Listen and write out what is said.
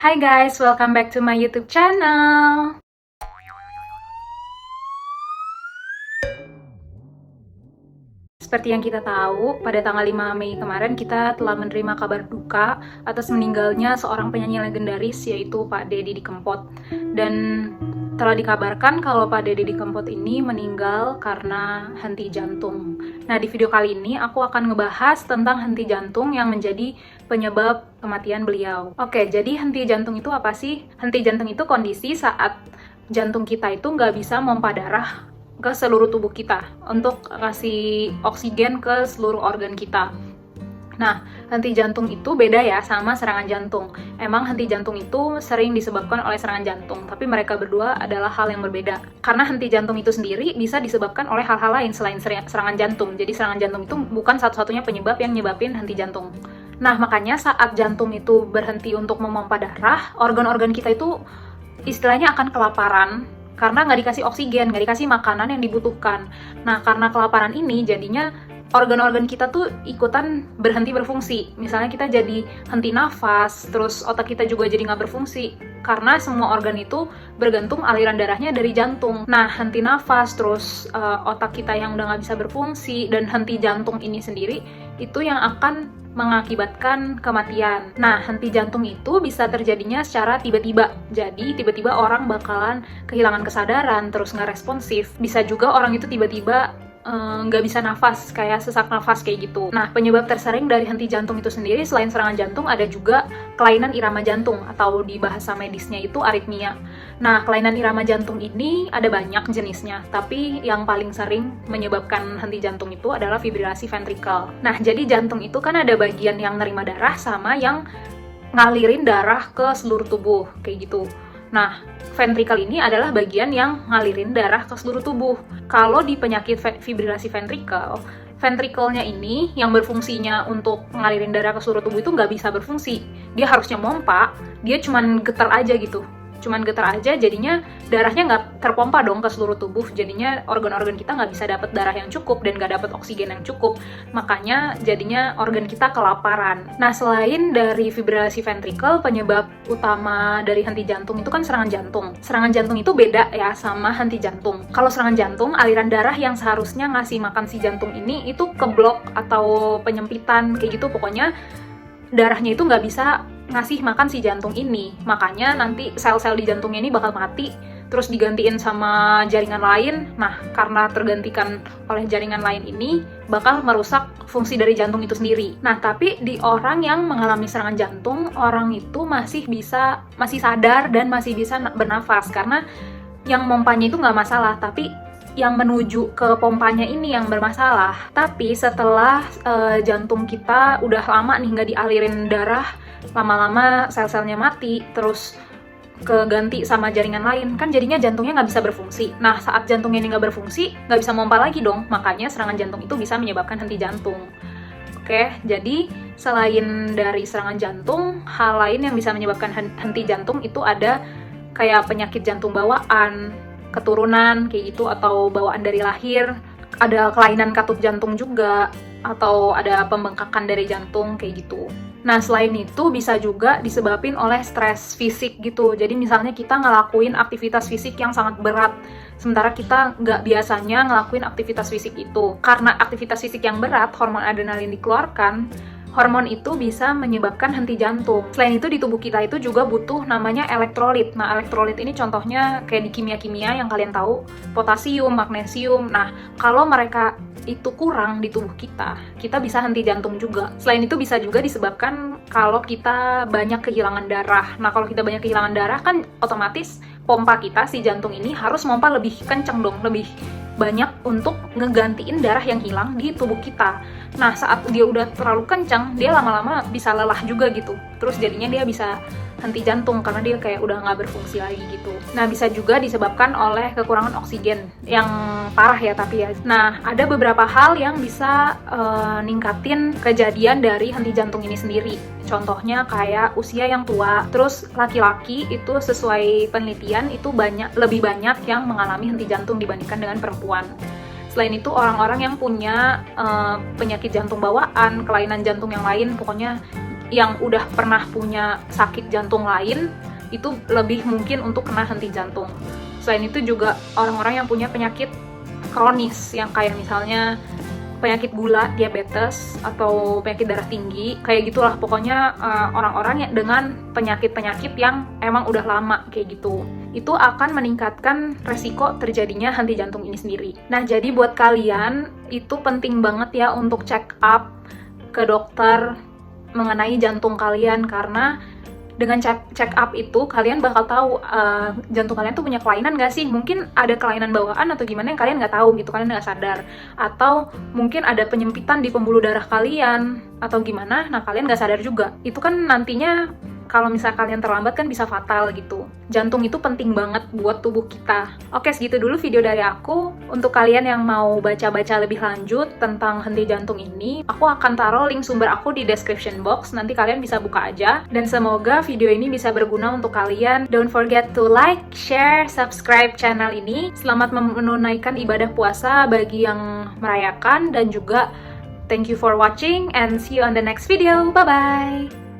Hi guys, welcome back to my YouTube channel. Seperti yang kita tahu, pada tanggal 5 Mei kemarin kita telah menerima kabar duka atas meninggalnya seorang penyanyi legendaris yaitu Pak Deddy Kempot. Dan telah dikabarkan kalau Pak Deddy Kempot ini meninggal karena henti jantung. Nah, di video kali ini aku akan ngebahas tentang henti jantung yang menjadi penyebab kematian beliau. Oke, jadi henti jantung itu apa sih? Henti jantung itu kondisi saat jantung kita itu nggak bisa memompa darah ke seluruh tubuh kita untuk kasih oksigen ke seluruh organ kita. Nah, henti jantung itu beda ya sama serangan jantung. Emang henti jantung itu sering disebabkan oleh serangan jantung, tapi mereka berdua adalah hal yang berbeda. Karena henti jantung itu sendiri bisa disebabkan oleh hal-hal lain selain serangan jantung. Jadi serangan jantung itu bukan satu-satunya penyebab yang nyebabin henti jantung. Nah, makanya saat jantung itu berhenti untuk memompa darah, organ-organ kita itu istilahnya akan kelaparan karena nggak dikasih oksigen, nggak dikasih makanan yang dibutuhkan. Nah, karena kelaparan ini jadinya organ-organ kita tuh ikutan berhenti berfungsi. Misalnya kita jadi henti nafas, terus otak kita juga jadi nggak berfungsi. Karena semua organ itu bergantung aliran darahnya dari jantung. Nah, henti nafas, terus otak kita yang udah nggak bisa berfungsi, dan henti jantung ini sendiri, itu yang akan mengakibatkan kematian. Nah, henti jantung itu bisa terjadinya secara tiba-tiba. Jadi, tiba-tiba orang bakalan kehilangan kesadaran, terus nggak responsif. Bisa juga orang itu tiba-tiba nggak bisa nafas, kayak sesak nafas kayak gitu. Nah, penyebab tersering dari henti jantung itu sendiri selain serangan jantung ada juga kelainan irama jantung atau di bahasa medisnya itu aritmia. Nah, kelainan irama jantung ini ada banyak jenisnya, tapi yang paling sering menyebabkan henti jantung itu adalah fibrilasi ventrikel. Nah, jadi jantung itu kan ada bagian yang nerima darah sama yang ngalirin darah ke seluruh tubuh kayak gitu. Nah, ventrikel ini adalah bagian yang ngalirin darah ke seluruh tubuh. Kalau di penyakit fibrilasi ventrikel, ventrikelnya ini yang berfungsinya untuk ngalirin darah ke seluruh tubuh itu nggak bisa berfungsi. Dia harusnya mompa, dia cuman getar aja gitu. Cuman getar aja, jadinya darahnya nggak terpompa dong ke seluruh tubuh. Jadinya organ-organ kita nggak bisa dapat darah yang cukup dan nggak dapat oksigen yang cukup. Makanya jadinya organ kita kelaparan. Nah, selain dari fibrilasi ventrikel, penyebab utama dari henti jantung itu kan serangan jantung. Serangan jantung itu beda ya sama henti jantung. Kalau serangan jantung, aliran darah yang seharusnya ngasih makan si jantung ini itu keblok atau penyempitan kayak gitu. Pokoknya darahnya itu nggak bisa ngasih makan si jantung ini. Makanya nanti sel-sel di jantungnya ini bakal mati, terus digantiin sama jaringan lain. Nah, karena tergantikan oleh jaringan lain ini, bakal merusak fungsi dari jantung itu sendiri. Nah, tapi di orang yang mengalami serangan jantung, orang itu masih sadar dan masih bisa bernafas. Karena yang mompanya itu nggak masalah, tapi yang menuju ke pompanya ini yang bermasalah. Tapi setelah jantung kita udah lama nih nggak dialirin darah, lama-lama sel-selnya mati, terus keganti sama jaringan lain, kan jadinya jantungnya nggak bisa berfungsi. Nah, saat jantungnya ini nggak berfungsi, nggak bisa mompa lagi dong. Makanya serangan jantung itu bisa menyebabkan henti jantung. Oke, jadi selain dari serangan jantung, hal lain yang bisa menyebabkan henti jantung itu ada kayak penyakit jantung bawaan, keturunan kayak gitu, atau bawaan dari lahir, ada kelainan katup jantung juga, atau ada pembengkakan dari jantung kayak gitu. Nah, selain itu bisa juga disebabin oleh stres fisik gitu. Jadi misalnya kita ngelakuin aktivitas fisik yang sangat berat, sementara kita nggak biasanya ngelakuin aktivitas fisik itu. Karena aktivitas fisik yang berat, hormon adrenalin dikeluarkan, hormon itu bisa menyebabkan henti jantung. Selain itu di tubuh kita itu juga butuh namanya elektrolit. Nah, elektrolit ini contohnya kayak di kimia-kimia yang kalian tahu, potasium, magnesium. Nah, kalau mereka itu kurang di tubuh kita bisa henti jantung juga. Selain itu bisa juga disebabkan kalau kita banyak kehilangan darah. Nah, kalau kita banyak kehilangan darah kan otomatis pompa kita, si jantung ini harus pompa lebih kenceng dong, lebih banyak untuk ngegantiin darah yang hilang di tubuh kita. Nah, saat dia udah terlalu kencang, dia lama-lama bisa lelah juga gitu. Terus jadinya dia bisa henti jantung karena dia kayak udah nggak berfungsi lagi gitu. Nah, bisa juga disebabkan oleh kekurangan oksigen yang parah ya tapi ya. Nah, ada beberapa hal yang bisa ningkatin kejadian dari henti jantung ini sendiri. Contohnya kayak usia yang tua, terus laki-laki itu sesuai penelitian itu lebih banyak yang mengalami henti jantung dibandingkan dengan perempuan. Selain itu, orang-orang yang punya penyakit jantung bawaan, kelainan jantung yang lain, pokoknya yang udah pernah punya sakit jantung lain, itu lebih mungkin untuk kena henti jantung. Selain itu juga orang-orang yang punya penyakit kronis, yang kayak misalnya penyakit gula, diabetes, atau penyakit darah tinggi, kayak gitulah pokoknya orang-orang yang dengan penyakit-penyakit yang emang udah lama kayak gitu. Itu akan meningkatkan resiko terjadinya henti jantung ini sendiri. Nah, jadi buat kalian itu penting banget ya untuk check up ke dokter mengenai jantung kalian, karena dengan check up itu kalian bakal tahu jantung kalian tuh punya kelainan nggak sih? Mungkin ada kelainan bawaan atau gimana yang kalian nggak tahu gitu, kalian nggak sadar. Atau mungkin ada penyempitan di pembuluh darah kalian atau gimana, nah kalian nggak sadar juga. Itu kan nantinya kalau misalnya kalian terlambat kan bisa fatal gitu. Jantung itu penting banget buat tubuh kita. Oke, segitu dulu video dari aku. Untuk kalian yang mau baca-baca lebih lanjut tentang henti jantung ini, aku akan taruh link sumber aku di description box. Nanti kalian bisa buka aja. Dan semoga video ini bisa berguna untuk kalian. Don't forget to like, share, subscribe channel ini. Selamat menunaikan ibadah puasa bagi yang merayakan, dan juga thank you for watching and see you on the next video. Bye-bye!